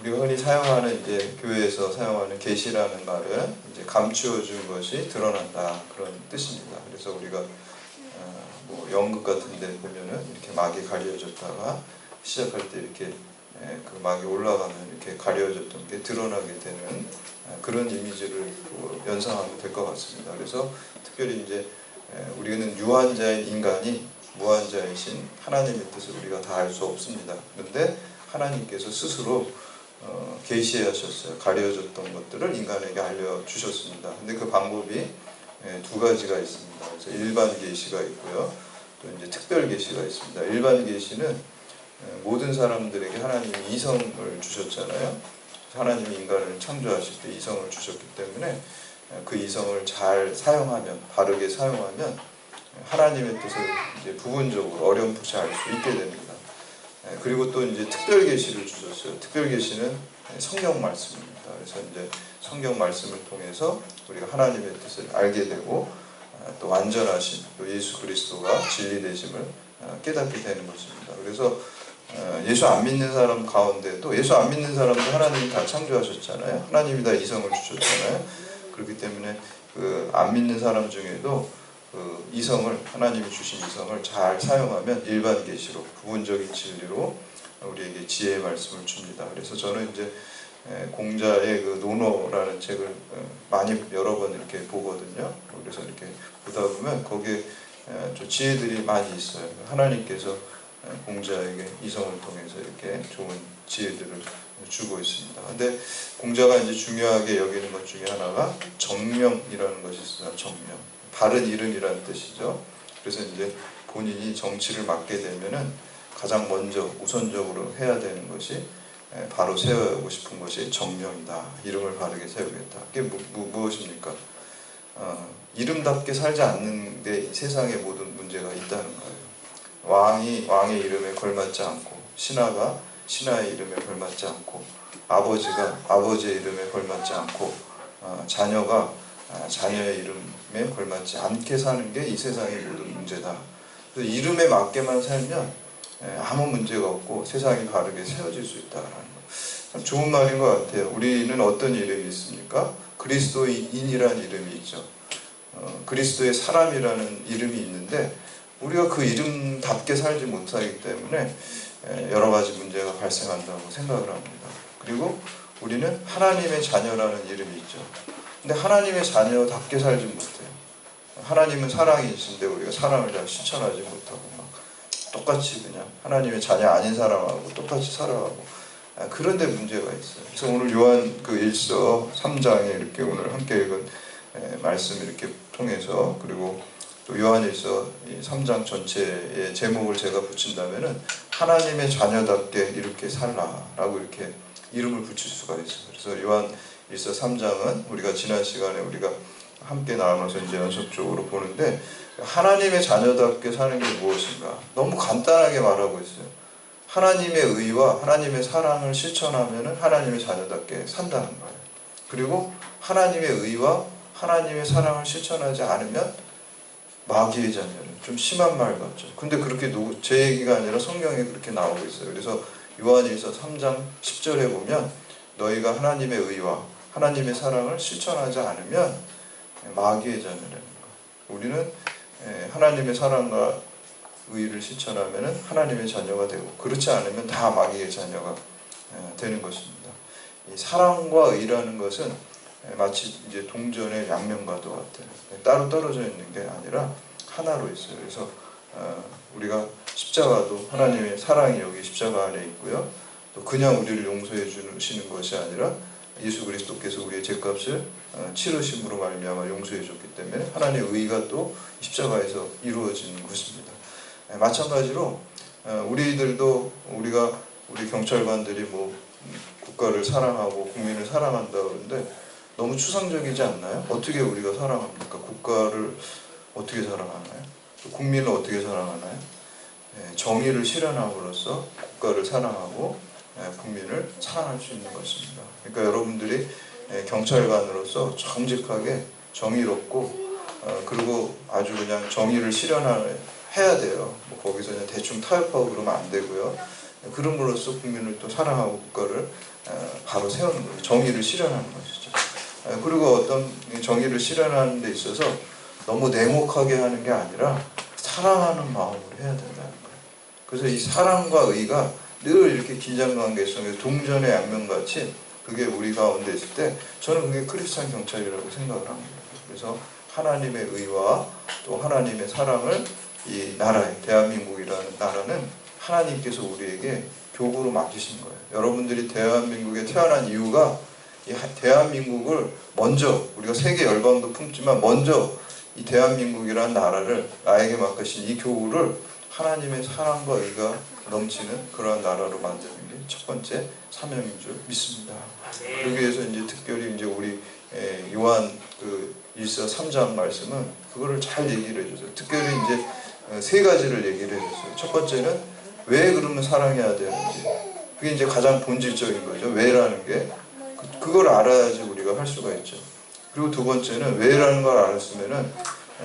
우리가 흔히 사용하는 이제 교회에서 사용하는 계시라는 말은 이제 감추어 준 것이 드러난다 그런 뜻입니다. 그래서 우리가 뭐 연극 같은 데 보면은 이렇게 막이 가려졌다가 시작할 때 이렇게 그 막이 올라가면 이렇게 가려졌던 게 드러나게 되는 그런 이미지를 연상하면 될 것 같습니다. 그래서 특별히 이제 우리는 유한자인 인간이 무한자이신 하나님의 뜻을 우리가 다 알 수 없습니다. 그런데 하나님께서 스스로 계시하셨어요. 가려졌던 것들을 인간에게 알려주셨습니다. 근데 그 방법이 두 가지가 있습니다. 그래서 일반 계시가 있고요. 또 이제 특별 계시가 있습니다. 일반 계시는 모든 사람들에게 하나님이 이성을 주셨잖아요. 하나님이 인간을 창조하실 때 이성을 주셨기 때문에 그 이성을 잘 사용하면, 바르게 사용하면 하나님의 뜻을 이제 부분적으로 어렴풋이 알 수 있게 됩니다. 그리고 또 이제 특별 계시를 주셨어요. 특별 계시는 성경 말씀입니다. 그래서 이제 성경 말씀을 통해서 우리가 하나님의 뜻을 알게 되고 또 완전하신 또 예수 그리스도가 진리 되심을 깨닫게 되는 것입니다. 그래서 예수 안 믿는 사람 가운데도 예수 안 믿는 사람도 하나님이 다 창조하셨잖아요. 하나님이 다 이성을 주셨잖아요. 그렇기 때문에 그 안 믿는 사람 중에도 그 이성을 하나님이 주신 이성을 잘 사용하면 일반 계시로 부분적인 진리로 우리에게 지혜의 말씀을 줍니다. 그래서 저는 이제 공자의 그 논어라는 책을 많이 여러 번 이렇게 보거든요. 그래서 이렇게 보다 보면 거기에 좀 지혜들이 많이 있어요. 하나님께서 공자에게 이성을 통해서 이렇게 좋은 지혜들을 주고 있습니다. 근데 공자가 이제 중요하게 여기는 것 중에 하나가 정명이라는 것이 있어요. 정명. 바른 이름이라는 뜻이죠. 그래서 이제 본인이 정치를 맡게 되면은 가장 먼저 우선적으로 해야 되는 것이 바로 세우고 싶은 것이 정명이다. 이름을 바르게 세우겠다. 그게 무엇입니까? 이름답게 살지 않는 데 이 세상의 모든 문제가 있다는 거예요. 왕의 이름에 걸맞지 않고, 신하가 신하의 이름에 걸맞지 않고, 아버지가 아버지의 이름에 걸맞지 않고, 자녀가 자녀의 이름에 걸맞지 않게 사는 게 이 세상의 모든 문제다. 그래서 이름에 맞게만 살면 아무 문제가 없고 세상이 바르게 세워질 수 있다라는 거. 참 좋은 말인 것 같아요. 우리는 어떤 이름이 있습니까? 그리스도인이라는 이름이 있죠. 그리스도의 사람이라는 이름이 있는데 우리가 그 이름답게 살지 못하기 때문에 여러 가지 문제가 발생한다고 생각을 합니다. 그리고 우리는 하나님의 자녀라는 이름이 있죠. 근데 하나님의 자녀답게 살지 못해요. 하나님은 사랑이신데 우리가 사랑을 잘 실천하지 못하고 막 똑같이 그냥 하나님의 자녀 아닌 사람하고 똑같이 살아가고 그런데 문제가 있어요. 그래서 오늘 요한 그 1서 3장에 이렇게 오늘 함께 읽은 말씀 이렇게 통해서 그리고 또 요한 1서 3장 전체의 제목을 제가 붙인다면은 하나님의 자녀답게 이렇게 살라라고 이렇게 이름을 붙일 수가 있어요. 그래서 요한 1서 3장은 우리가 지난 시간에 우리가 함께 나누면서 이제 연속적으로 보는데 하나님의 자녀답게 사는 게 무엇인가? 너무 간단하게 말하고 있어요. 하나님의 의와 하나님의 사랑을 실천하면 하나님의 자녀답게 산다는 거예요. 그리고 하나님의 의와 하나님의 사랑을 실천하지 않으면 마귀의 자녀는 좀 심한 말 같죠. 근데 그렇게 제 얘기가 아니라 성경에 그렇게 나오고 있어요. 그래서 요한일서 3장 10절에 보면 너희가 하나님의 의와 하나님의 사랑을 실천하지 않으면 마귀의 자녀라는 거. 우리는 하나님의 사랑과 의를 실천하면 하나님의 자녀가 되고 그렇지 않으면 다 마귀의 자녀가 되는 것입니다. 이 사랑과 의라는 것은 마치 이제 동전의 양면과도 같아요. 따로 떨어져 있는 게 아니라 하나로 있어요. 그래서 우리가 십자가도 하나님의 사랑이 여기 십자가 안에 있고요. 또 그냥 우리를 용서해 주시는 것이 아니라 예수 그리스도께서 우리의 죄값을 치르심으로 말미암아 용서해 줬기 때문에 하나님의 의가 또 십자가에서 이루어지는 것입니다. 마찬가지로 우리들도 우리 경찰관들이 뭐 국가를 사랑하고 국민을 사랑한다 그러는데 너무 추상적이지 않나요? 어떻게 우리가 사랑합니까? 국가를 어떻게 사랑하나요? 국민을 어떻게 사랑하나요? 정의를 실현함으로써 국가를 사랑하고 국민을 사랑할 수 있는 것입니다. 그러니까 여러분들이 경찰관으로서 정직하게 정의롭고 그리고 아주 그냥 정의를 실현해야 돼요. 뭐 거기서 그냥 대충 타협하고 그러면 안 되고요. 그럼으로써 국민을 또 사랑하고 국가를 바로 세우는 거예요. 정의를 실현하는 것이죠. 그리고 어떤 정의를 실현하는 데 있어서 너무 냉혹하게 하는 게 아니라 사랑하는 마음으로 해야 된다는 거예요. 그래서 이 사랑과 의가 늘 이렇게 긴장관계 속에 동전의 양면같이 그게 우리 가운데 있을 때 저는 그게 크리스찬 경찰이라고 생각을 합니다. 그래서 하나님의 의와 또 하나님의 사랑을 이 나라에, 대한민국이라는 나라는 하나님께서 우리에게 교구로 맡기신 거예요. 여러분들이 대한민국에 태어난 이유가 이 대한민국을 먼저, 우리가 세계 열방도 품지만 먼저 이 대한민국이라는 나라를 나에게 맡기신 이 교구를 하나님의 사랑과 의가 넘치는 그러한 나라로 만드는 게 첫 번째 사명인 줄 믿습니다. 그러기 위해서 이제 특별히 이제 우리 요한 그 1서 3장 말씀은 그거를 잘 얘기를 해줬어요. 특별히 이제 세 가지를 얘기를 해줬어요. 첫 번째는 왜 그러면 사랑해야 되는지, 그게 이제 가장 본질적인 거죠. 왜라는 게 그걸 알아야지 우리가 할 수가 있죠. 그리고 두 번째는 왜라는 걸 알았으면은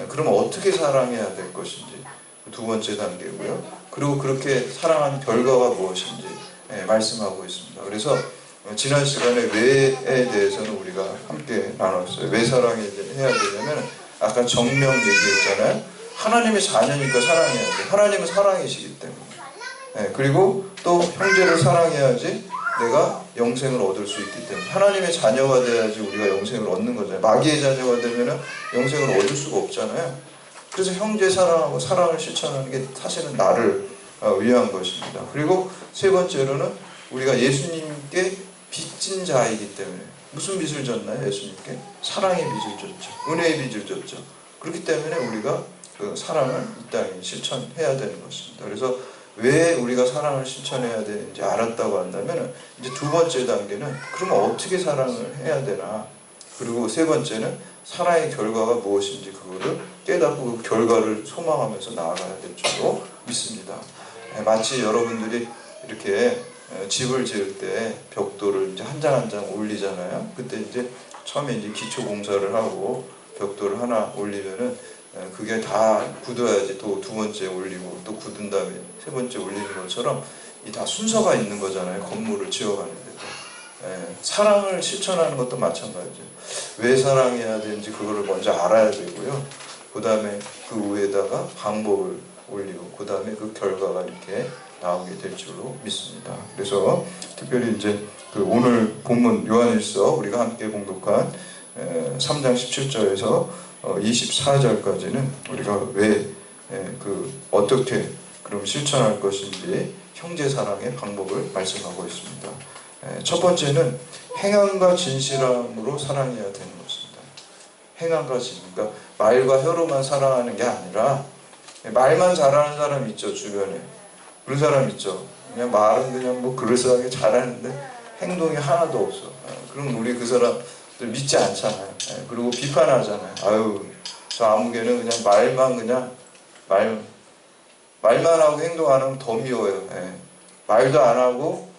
그럼 어떻게 사랑해야 될 것인지, 두 번째 단계고요. 그리고 그렇게 사랑하는 결과가 무엇인지 말씀하고 있습니다. 그래서 지난 시간에 왜에 대해서는 우리가 함께 나눴어요. 왜 사랑해야 되냐면 아까 정명 얘기했잖아요. 하나님의 자녀니까 사랑해야 돼. 하나님은 사랑이시기 때문에. 그리고 또 형제를 사랑해야지 내가 영생을 얻을 수 있기 때문에. 하나님의 자녀가 돼야지 우리가 영생을 얻는 거잖아요. 마귀의 자녀가 되면 영생을 얻을 수가 없잖아요. 그래서 형제 사랑하고 사랑을 실천하는 게 사실은 나를 위한 것입니다. 그리고 세 번째로는 우리가 예수님께 빚진 자이기 때문에. 무슨 빚을 졌나요? 예수님께 사랑의 빚을 졌죠. 은혜의 빚을 졌죠. 그렇기 때문에 우리가 그 사랑을 이 땅에 실천해야 되는 것입니다. 그래서 왜 우리가 사랑을 실천해야 되는지 알았다고 한다면 이제 두 번째 단계는 그러면 어떻게 사랑을 해야 되나, 그리고 세 번째는 사랑의 결과가 무엇인지 그거를 깨닫고 그 결과를 소망하면서 나아가야 될 줄로 믿습니다. 마치 여러분들이 이렇게 집을 지을 때 벽돌을 이제 한 장 한 장 올리잖아요. 그때 이제 처음에 이제 기초 공사를 하고 벽돌을 하나 올리면은 그게 다 굳어야지 또 두 번째 올리고 또 굳은 다음에 세 번째 올리는 것처럼 이 다 순서가 있는 거잖아요. 건물을 지어가는데도. 사랑을 실천하는 것도 마찬가지예요. 왜 사랑해야 되는지 그거를 먼저 알아야 되고요. 그 다음에 그 위에다가 방법을 올리고 그 다음에 그 결과가 이렇게 나오게 될 줄로 믿습니다. 그래서 특별히 이제 그 오늘 본문 요한일서 우리가 함께 봉독한 3장 17절에서 24절까지는 우리가 왜 그 어떻게 그럼 실천할 것인지 형제 사랑의 방법을 말씀하고 있습니다. 첫 번째는 행함과 진실함으로 사랑해야 되는 것입니다. 행함과 진실, 그러니까 말과 혀로만 사랑하는 게 아니라 말만 잘하는 사람 있죠, 주변에. 그런 사람 있죠. 그냥 말은 그냥 뭐 그럴싸하게 잘하는데 행동이 하나도 없어. 그럼 우리 그 사람들 믿지 않잖아요. 그리고 비판하잖아요. 아유, 저 아무개는 그냥 말만 하고 행동 안 하면 더 미워요. 말도 안 하고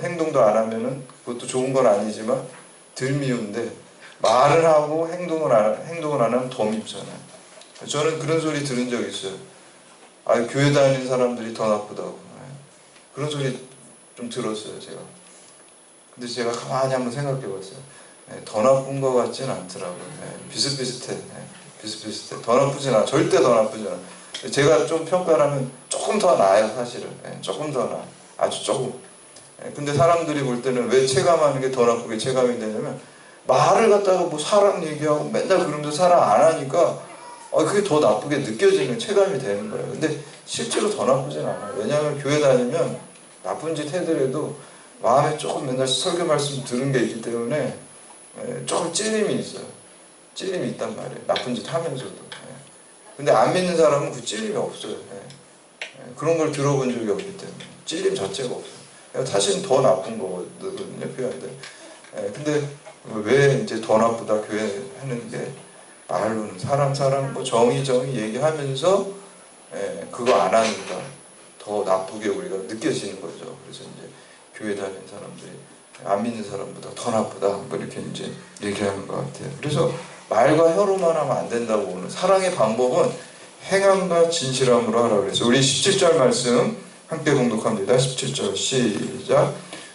행동도 안 하면은 그것도 좋은 건 아니지만 덜 미운데 말을 하고 행동을 안 하면 더 밉잖아요. 저는 그런 소리 들은 적 있어요. 아, 교회 다니는 사람들이 더 나쁘다고. 그런 소리 좀 들었어요, 제가. 근데 제가 가만히 한번 생각해 봤어요. 더 나쁜 것 같진 않더라고요. 비슷비슷해. 더 나쁘진 않아. 절대 더 나쁘진 않아. 제가 좀 평가를 하면 조금 더 나아요, 사실은. 조금 더 나아. 아주 조금. 근데 사람들이 볼 때는 왜 체감하는 게 더 나쁘게 체감이 되냐면 말을 갖다가 뭐 사랑 얘기하고 맨날 그러면서 사랑 안 하니까 그게 더 나쁘게 느껴지는 체감이 되는 거예요. 근데 실제로 더 나쁘진 않아요. 왜냐하면 교회 다니면 나쁜 짓 해더라도 마음에 조금 맨날 설교 말씀 들은 게 있기 때문에 조금 찔림이 있어요. 찔림이 있단 말이에요. 나쁜 짓 하면서도. 근데 안 믿는 사람은 그 찔림이 없어요. 그런 걸 들어본 적이 없기 때문에 찔림 자체가 없어요. 사실은 더 나쁜 거거든요, 교회한테. 근데 왜 이제 더 나쁘다 교회 하는 게 말로는 사랑 뭐 정의 얘기하면서 그거 안 하니까 더 나쁘게 우리가 느껴지는 거죠. 그래서 이제 교회 다니는 사람들이 안 믿는 사람보다 더 나쁘다 뭐 이렇게 이제 얘기하는 것 같아요. 그래서 말과 혀로만 하면 안 된다고. 오늘 사랑의 방법은 행함과 진실함으로 하라고 그래서 우리 17절 말씀 함께 봉독합니다. 17절 시작.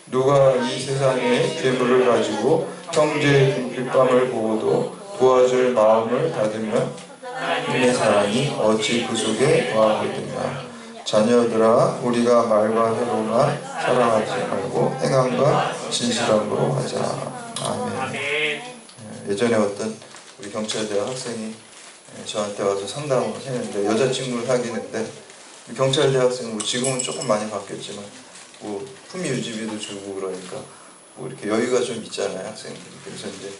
누가 이 세상의 재물을 가지고 형제의 궁핍함을 보고도 도와줄 마음을 닫으면 하나님의 사랑이 어찌 그 속에 거하겠느냐. 자녀들아, 우리가 말과 혀로만 사랑하지 말고 행함과 진실함으로 하자. 아멘. 예전에 어떤 우리 경찰대학 학생이 저한테 와서 상담을 했는데, 여자친구를 사귀는데, 경찰대 학생, 지금은 조금 많이 바뀌었지만 뭐 품위 유지비도 주고 그러니까 뭐 이렇게 여유가 좀 있잖아요, 학생들이. 그래서 이제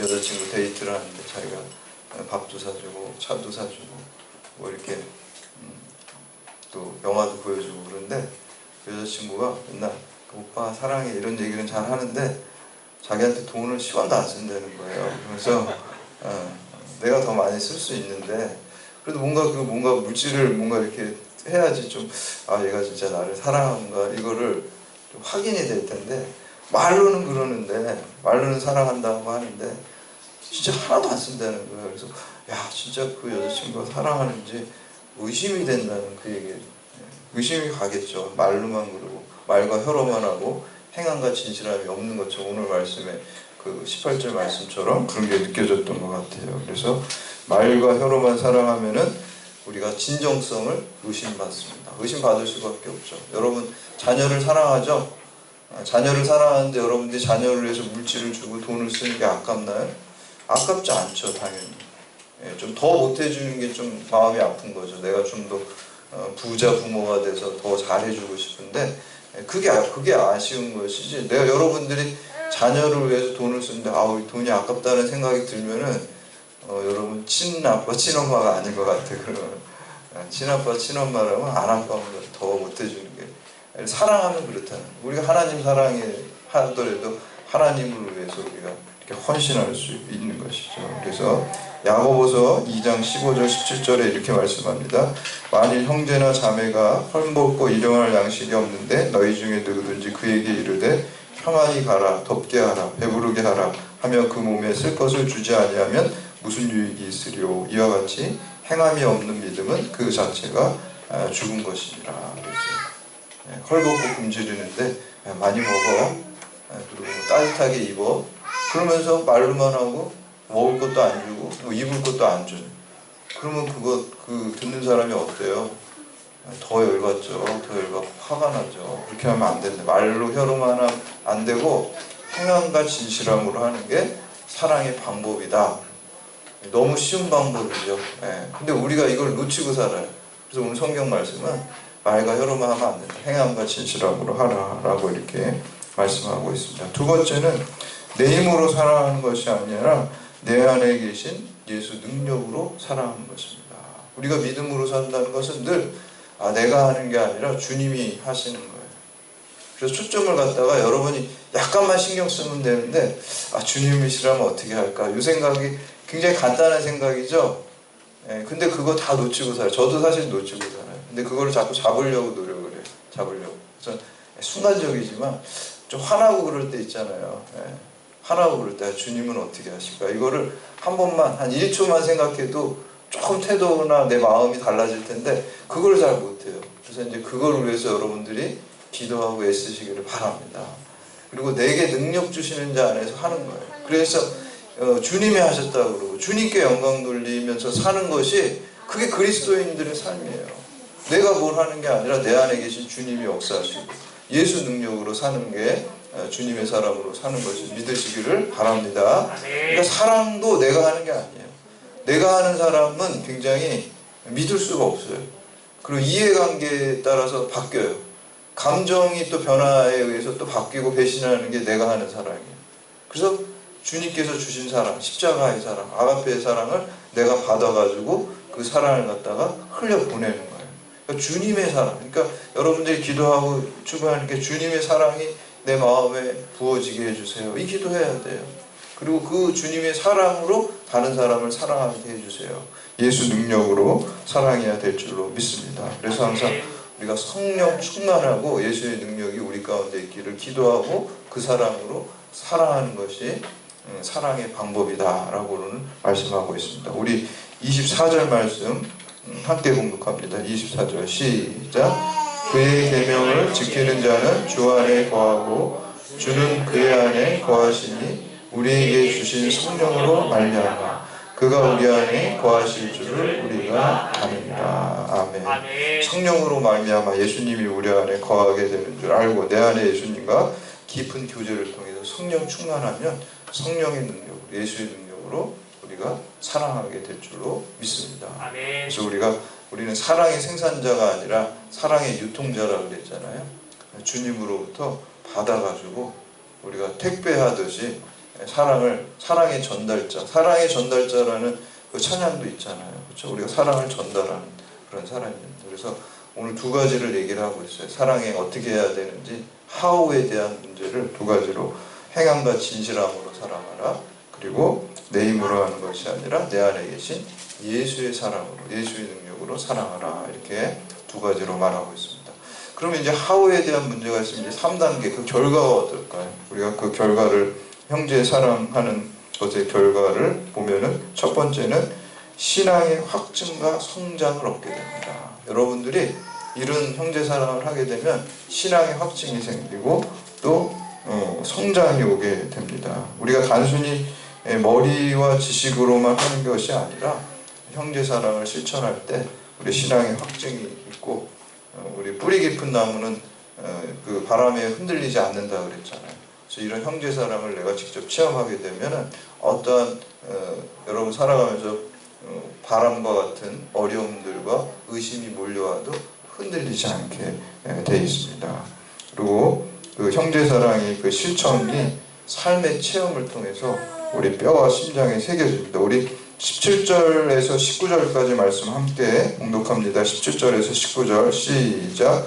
여자친구 데이트를 하는데 자기가 밥도 사주고 차도 사주고 뭐 이렇게 또 영화도 보여주고 그런데, 여자친구가 맨날 오빠 사랑해 이런 얘기는 잘 하는데 자기한테 돈을 10원도 안 쓴다는 거예요. 그래서 내가 더 많이 쓸 수 있는데 그래도 뭔가 물질을 뭔가 이렇게 해야지 좀, 얘가 진짜 나를 사랑하는가 이거를 좀 확인이 될 텐데, 말로는 그러는데, 말로는 사랑한다고 하는데 진짜 하나도 안 쓴다는 거예요. 그래서 야, 진짜 그 여자친구가 사랑하는지 의심이 된다는 그 얘기. 의심이 가겠죠. 말로만 그러고 말과 혀로만 하고 행함과 진실함이 없는 것처럼, 오늘 말씀에 그 18절 말씀처럼 그런 게 느껴졌던 것 같아요. 그래서 말과 혀로만 사랑하면은 우리가 진정성을 의심받습니다. 의심받을 수밖에 없죠. 여러분 자녀를 사랑하죠? 자녀를 사랑하는데 여러분들이 자녀를 위해서 물질을 주고 돈을 쓰는 게 아깝나요? 아깝지 않죠, 당연히. 좀 더 못해주는 게 좀 마음이 아픈 거죠. 내가 좀 더 부자 부모가 돼서 더 잘해주고 싶은데 그게 아쉬운 것이지, 내가 여러분들이 자녀를 위해서 돈을 쓰는데 돈이 아깝다는 생각이 들면은 여러분 친아빠 친엄마가 아닌 것 같아요. 그러면 친아빠 친엄마라면 안 아까운 걸 더 못해주는 게, 사랑하면 그렇다는, 우리가 하나님 사랑하더라도 하나님을 위해서 우리가 이렇게 헌신할 수 있는 것이죠. 그래서 야고보서 2장 15절 17절에 이렇게 말씀합니다. 만일 형제나 자매가 헐벗고 일용할 양식이 없는데 너희 중에 누구든지 그에게 이르되 평안히 가라, 덥게 하라, 배부르게 하라 하며 그 몸에 쓸 것을 주지 아니하면 무슨 유익이 있으리요. 이와 같이 행함이 없는 믿음은 그 자체가 죽은 것이니라. 그래서 헐벗고 굶주리는데 많이 먹어, 그리고 따뜻하게 입어, 그러면서 말로만 하고 먹을 것도 안 주고 뭐 입을 것도 안 줘요. 그러면 그 듣는 사람이 어때요? 더 열받죠. 더 열받고 화가 나죠. 그렇게 하면 안 된다. 말로 혀로만 하면 안 되고 행함과 진실함으로 하는 게 사랑의 방법이다. 너무 쉬운 방법이죠. 근데 우리가 이걸 놓치고 살아요. 그래서 오늘 성경 말씀은 말과 혀로만 하면 안 된다. 행함과 진실함으로 하라라고 이렇게 말씀하고 있습니다. 두 번째는 내 힘으로 사랑하는 것이 아니라 내 안에 계신 예수 능력으로 사랑하는 것입니다. 우리가 믿음으로 산다는 것은 늘 내가 하는 게 아니라 주님이 하시는 거예요. 그래서 초점을 갖다가 여러분이 약간만 신경 쓰면 되는데 주님이시라면 어떻게 할까? 이 생각이 굉장히 간단한 생각이죠. 근데 그거 다 놓치고 살아요. 저도 사실 놓치고 살아요. 근데 그거를 자꾸 잡으려고 노력을 해요. 잡으려고. 그래서 순간적이지만 좀 화나고 그럴 때 있잖아요. 화나고 그럴 때 주님은 어떻게 하실까? 이거를 한 번만, 한 1초만 생각해도 조금 태도나 내 마음이 달라질 텐데 그걸 잘 못해요. 그래서 이제 그걸 위해서 여러분들이 기도하고 애쓰시기를 바랍니다. 그리고 내게 능력 주시는 자 안에서 하는 거예요. 그래서 주님이 하셨다고 그러고 주님께 영광 돌리면서 사는 것이, 그게 그리스도인들의 삶이에요. 내가 뭘 하는 게 아니라 내 안에 계신 주님이 역사하시고 예수 능력으로 사는 게 주님의 사람으로 사는 것을 믿으시기를 바랍니다. 그러니까 사랑도 내가 하는 게 아니에요. 내가 하는 사람은 굉장히 믿을 수가 없어요. 그리고 이해관계에 따라서 바뀌어요. 감정이 또 변화에 의해서 또 바뀌고 배신하는 게 내가 하는 사랑이에요. 그래서 주님께서 주신 사랑, 십자가의 사랑, 아가페의 사랑을 내가 받아가지고 그 사랑을 갖다가 흘려보내는 거예요. 그러니까 주님의 사랑, 그러니까 여러분들이 기도하고 추구하는 게 주님의 사랑이 내 마음에 부어지게 해주세요. 이 기도해야 돼요. 그리고 그 주님의 사랑으로 다른 사람을 사랑하게 해주세요. 예수 능력으로 사랑해야 될 줄로 믿습니다. 그래서 항상 우리가 성령 충만하고 예수의 능력이 우리 가운데 있기를 기도하고 그 사랑으로 사랑하는 것이 사랑의 방법이다라고는 말씀하고 있습니다. 우리 24절 말씀 함께 공독합니다. 24절 시작. 그의 계명을 지키는 자는 주 안에 거하고 주는 그의 안에 거하시니 우리에게 주신 성령으로 말미암아 그가 우리 안에 거하실 줄을 우리가 아느니라. 아멘. 성령으로 말미암아 예수님이 우리 안에 거하게 되는 줄 알고 내 안에 예수님과 깊은 교제를 통해서 성령 충만하면 성령의 능력으로, 예수의 능력으로 우리가 사랑하게 될 줄로 믿습니다. 그래서 우리는 사랑의 생산자가 아니라 사랑의 유통자라고 그랬잖아요. 주님으로부터 받아가지고 우리가 택배하듯이 사랑의 전달자라는 그 찬양도 있잖아요. 그렇죠? 우리가 사랑을 전달하는 그런 사람입니다. 그래서 오늘 두 가지를 얘기를 하고 있어요. 사랑에 어떻게 해야 되는지, 하우에 대한 문제를 두 가지로, 행함과 진실함으로 사랑하라, 그리고 내 힘으로 하는 것이 아니라 내 안에 계신 예수의 사랑으로, 예수의 능력으로 사랑하라, 이렇게 두 가지로 말하고 있습니다. 그러면 이제 하우에 대한 문제가 있으면 이제 3단계, 그 결과가 어떨까요? 우리가 그 결과를, 형제 사랑하는 것의 결과를 보면은 첫 번째는 신앙의 확증과 성장을 얻게 됩니다. 여러분들이 이런 형제 사랑을 하게 되면 신앙의 확증이 생기고 또 성장이 오게 됩니다. 우리가 단순히 머리와 지식으로만 하는 것이 아니라 형제 사랑을 실천할 때 우리 신앙의 확증이 있고, 우리 뿌리 깊은 나무는 그 바람에 흔들리지 않는다 그랬잖아요. 그래서 이런 형제 사랑을 내가 직접 체험하게 되면은 어떠한 여러분 살아가면서 바람과 같은 어려움들과 의심이 몰려와도 흔들리지 않게 되어 있습니다. 그리고 그 형제 사랑의 그 실천이 삶의 체험을 통해서 우리 뼈와 심장에 새겨집니다. 우리 17절에서 19절까지 말씀 함께 봉독합니다. 17절에서 19절 시작.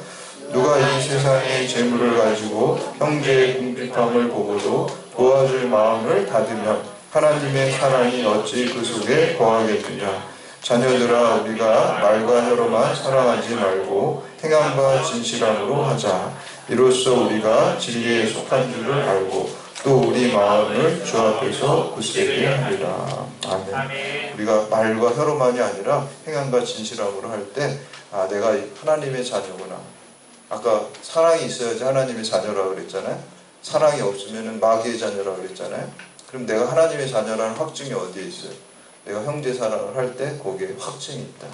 누가 이 세상의 재물을 가지고 형제의 궁핍함을 보고도 도와줄 마음을 닫으면 하나님의 사랑이 어찌 그 속에 거하겠느냐. 자녀들아, 우리가 말과 혀로만 사랑하지 말고 행함과 진실함으로 하자. 이로써 우리가 진리에 속한 줄을 알고 또 우리 마음을 주 앞에서 굳세게 하리라. 아멘. 우리가 말과 혀로만이 아니라 행함과 진실함으로 할 때, 아, 내가 하나님의 자녀구나. 아까 사랑이 있어야지 하나님의 자녀라고 그랬잖아요. 사랑이 없으면 마귀의 자녀라고 그랬잖아요. 그럼 내가 하나님의 자녀라는 확증이 어디에 있어요? 내가 형제 사랑을 할 때 거기에 확증이 있다.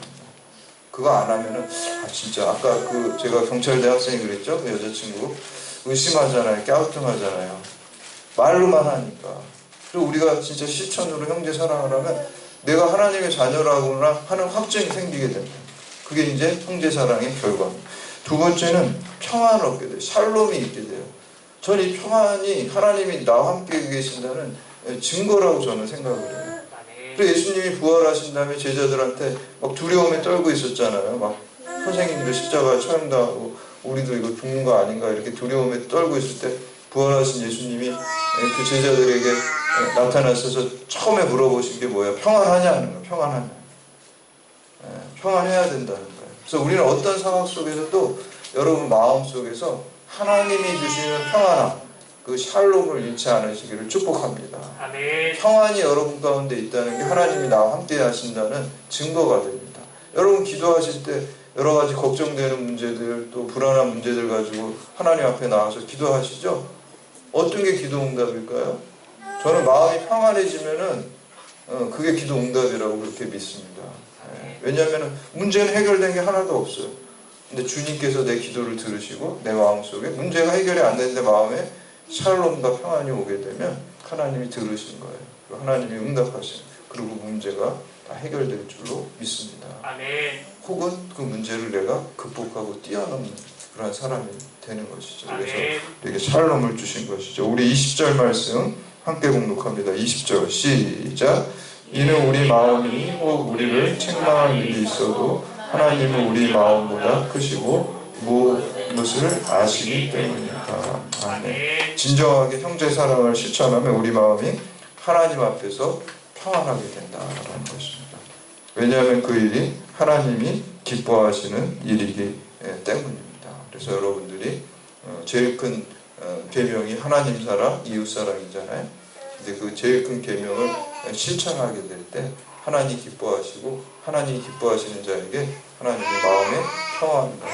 그거 안 하면은, 아, 진짜 아까 그 제가 경찰대 학생이 그랬죠? 그 여자친구 의심하잖아요. 깨우뚱하잖아요. 말로만 하니까. 그리고 우리가 진짜 실천으로 형제 사랑을 하면 내가 하나님의 자녀라고나 하는 확증이 생기게 됩니다. 그게 이제 형제 사랑의 결과입니다. 두 번째는 평안을 얻게 돼요. 샬롬이 있게 돼요. 저는 이 평안이 하나님이 나와 함께 계신다는 증거라고 저는 생각을 해요. 그리고 예수님이 부활하신 다음에 제자들한테 막 두려움에 떨고 있었잖아요. 막 선생님도 십자가 처형당하고 우리도 이거 죽는 거 아닌가 이렇게 두려움에 떨고 있을 때 부활하신 예수님이 그 제자들에게 나타나셔서 처음에 물어보신 게 뭐예요? 평안하냐는 거예요. 평안하냐. 평안해야 된다는 거예요. 그래서 우리는 어떤 상황 속에서도 여러분 마음 속에서 하나님이 주시는 평안함, 그 샬롬을 잃지 않으시기를 축복합니다. 아멘. 평안이 여러분 가운데 있다는 게 하나님이 나와 함께 하신다는 증거가 됩니다. 여러분 기도하실 때 여러 가지 걱정되는 문제들, 또 불안한 문제들 가지고 하나님 앞에 나와서 기도하시죠? 어떤 게 기도 응답일까요? 저는 마음이 평안해지면은 그게 기도 응답이라고 그렇게 믿습니다. 왜냐하면 문제는 해결된 게 하나도 없어요. 근데 주님께서 내 기도를 들으시고 내 마음속에 문제가 해결이 안 되는데 마음에 샬롬과 평안이 오게 되면 하나님이 들으신 거예요. 하나님이 응답하신, 그리고 문제가 다 해결될 줄로 믿습니다. 아멘. 혹은 그 문제를 내가 극복하고 뛰어넘는 그런 사람이 되는 것이죠. 그래서 우리에게 샬롬을 주신 것이죠. 우리 20절 말씀 함께 봉독합니다. 20절 시작. 이는 우리 마음이 혹 우리를 책망할 일이 있어도 하나님은 우리 마음보다 크시고 무엇을 아시기 때문이다. 아멘. 진정하게 형제 사랑을 실천하면 우리 마음이 하나님 앞에서 평안하게 된다라는 것입니다. 왜냐하면 그 일이 하나님이 기뻐하시는 일이기 때문입니다. 그래서 여러분들이 제일 큰 계명이 하나님 사랑, 이웃 사랑이잖아요. 근데 그 제일 큰 계명을 실천하게 될 때 하나님 기뻐하시고 하나님이 기뻐하시는 자에게 하나님의 마음에 평안과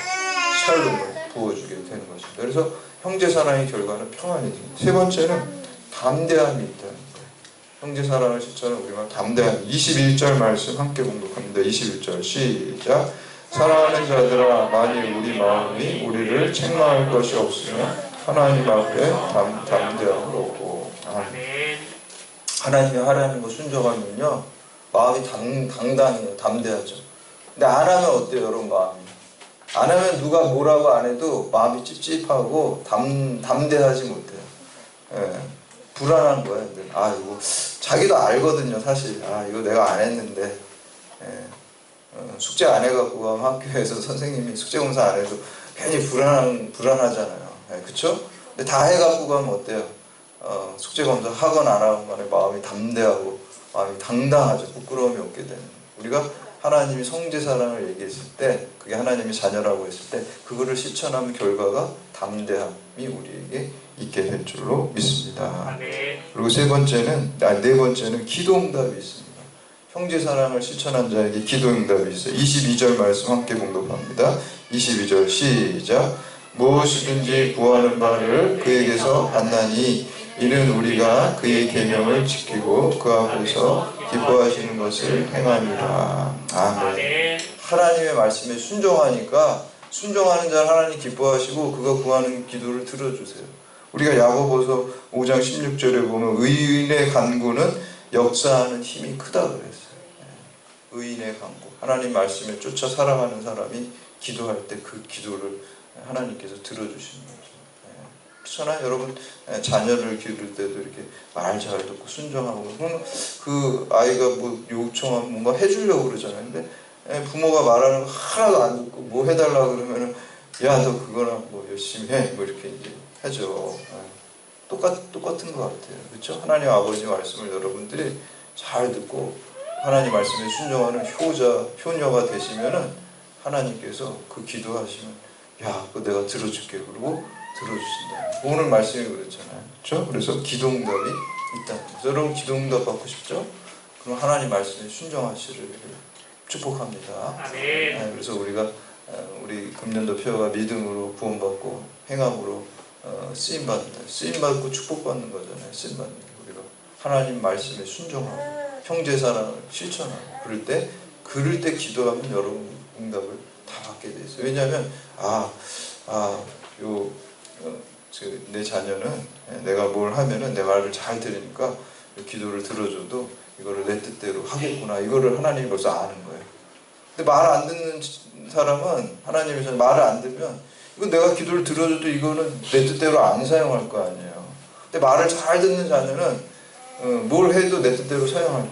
샬롬을 부어주게 되는 것입니다. 그래서 형제 사랑의 결과는 평안이죠. 세 번째는 담대함이 있다는 거예요. 형제 사랑을 실천하는 우리가 담대함. 21절 말씀 함께 공독합니다. 21절 시작. 사랑하는 자들아, 만일 우리 마음이 우리를 책망할 것이 없으면 하나님 앞에 담대함을 얻고. 하나님이 하라는 거 순종하면요 마음이 당당해요. 담대하죠. 근데 안 하면 어때요 여러분? 마음이 안 하면 누가 뭐라고 안 해도 마음이 찝찝하고 담대하지 못해요. 예, 불안한 거예요. 이거 자기도 알거든요 사실. 이거 내가 안 했는데. 숙제 안 해갖고 가면 학교에서 선생님이 숙제 검사 안 해도 괜히 불안하잖아요. 그쵸? 근데 다 해갖고 가면 어때요? 숙제 검사 하건 안 하건 간에 마음이 담대하고 마음이 당당하죠. 부끄러움이 없게 되는. 우리가 하나님이 성제 사랑을 얘기했을 때, 그게 하나님이 자녀라고 했을 때 그거를 실천하면 결과가 담대함이 우리에게 있게 될 줄로 믿습니다. 그리고 네 번째는 기도응답이 있습니다. 형제 사랑을 실천한 자에게 기도응답이 있어요. 22절 말씀 함께 공독합니다. 22절 시작. 무엇이든지 구하는 바를 그에게서 받나니 이는 우리가 그의 계명을 지키고 그 앞에서 기뻐하시는 것을 행함이라. 아멘. 하나님의 말씀에 순종하니까 순종하는 자를 하나님 기뻐하시고 그가 구하는 기도를 들어주세요. 우리가 야고보서 5장 16절에 보면 의인의 간구는 역사하는 힘이 크다 그랬어요. 의인의 간구. 하나님 말씀에 쫓아 살아가는 사람이 기도할 때 그 기도를 하나님께서 들어주시는 거죠. 그렇잖아요. 여러분 자녀를 기를 때도 이렇게 말 잘 듣고 순종하고 그 아이가 뭐 요청하면 뭔가 해주려고 그러잖아요. 근데 부모가 말하는 거 하나도 안 듣고 뭐 해달라고 그러면은 야 너 그거나 뭐 열심히 해 뭐 이렇게 이제 하죠. 똑같은 것 같아요. 그렇죠? 하나님 아버지 말씀을 여러분들이 잘 듣고 하나님 말씀에 순종하는 효녀가 되시면은 하나님께서 그 기도하시면 야 그거 내가 들어줄게 그러고 들어주신다. 오늘 말씀이 그렇잖아요. 그렇죠? 그래서 기도응답이 있다. 여러분 기도응답 받고 싶죠? 그럼 하나님 말씀에 순종하시를 축복합니다. 아멘. 그래서 우리가 우리 금년도 표어가 믿음으로 구원받고 행함으로 쓰임받는다. 쓰임받고 축복받는 거잖아요. 쓰임받는 게 우리가 하나님 말씀에 순종하고 형제 사랑을 실천하고 그럴 때 기도하면 여러분 응답을 다 받게 돼 있어요. 왜냐하면 내 자녀는 내가 뭘 하면은 내 말을 잘 들으니까 기도를 들어줘도 이거를 내 뜻대로 하겠구나. 이거를 하나님이 벌써 아는 거예요. 근데 말 안 듣는 사람은 하나님이 말을 안 들으면 이건 내가 기도를 들어줘도 이거는 내 뜻대로 안 사용할 거 아니에요. 근데 말을 잘 듣는 자녀는 뭘 해도 내 뜻대로 사용할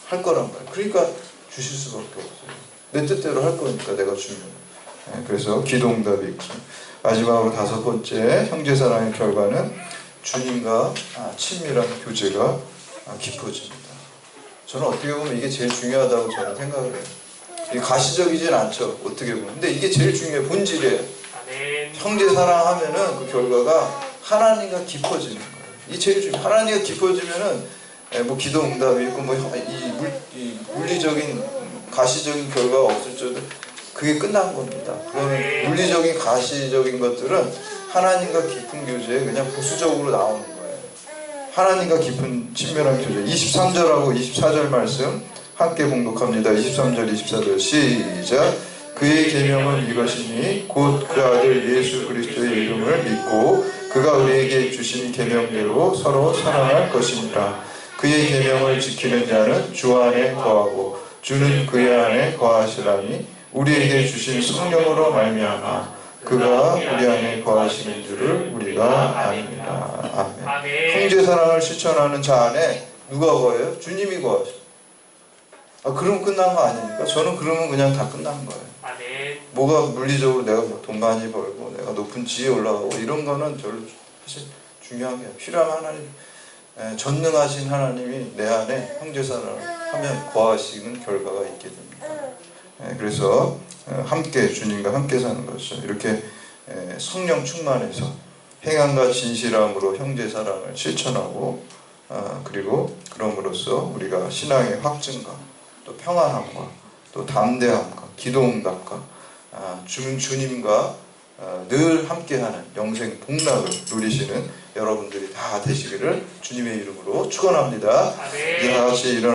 할 거란 말이에요. 그러니까 주실 수밖에 없어요. 내 뜻대로 할 거니까 내가 주면. 그래서 기도응답이 있고 마지막으로 5번째 형제사랑의 결과는 주님과 친밀한 교제가 깊어집니다. 저는 어떻게 보면 이게 제일 중요하다고 저는 생각을 해요. 이게 가시적이진 않죠. 어떻게 보면. 근데 이게 제일 중요해요. 본질이에요. 형제사랑하면은 그 결과가 하나님과 깊어지는 거예요. 이게 제일 중요해요. 하나님과 깊어지면은 뭐 기도응답이 있고 뭐 이 물리적인 가시적인 결과가 없을지라도 그게 끝난 겁니다. 그런 물리적인 가시적인 것들은 하나님과 깊은 교제에 그냥 부수적으로 나오는 거예요. 하나님과 깊은 친밀한 교제. 23절하고 24절 말씀 함께 공독합니다. 23절 24절 시작. 그의 계명은 이것이니 곧 그 아들 예수 그리스도의 이름을 믿고 그가 우리에게 주신 계명대로 서로 사랑할 것입니다. 그의 계명을 지키는 자는 주 안에 거하고 주는 그의 안에 거하시라니 우리에게 주신 성령으로 말미암아 그가 우리 안에 거하시는 줄을 우리가 압니다. 아멘. 형제 사랑을 실천하는 자 안에 누가 거해요? 주님이 거하죠. 그럼 끝난 거 아닙니까? 저는 그러면 그냥 다 끝난 거예요. 아멘. 뭐가 물리적으로 내가 돈 많이 벌고 내가 높은 지위에 올라가고 이런 거는 별로 사실 중요한 게 필요한 하나님, 전능하신 하나님이 내 안에 형제 사랑을 하면 거하시는 결과가 있게 됩니다. 그래서 함께 주님과 함께 사는 것이죠. 이렇게 성령 충만해서 행함과 진실함으로 형제 사랑을 실천하고 그리고 그럼으로써 우리가 신앙의 확증과 또 평안함과 또 담대함과 기도응답과 주님과 늘 함께하는 영생 복락을 누리시는 여러분들이 다 되시기를 주님의 이름으로 축원합니다. 이제 다 같이 일어나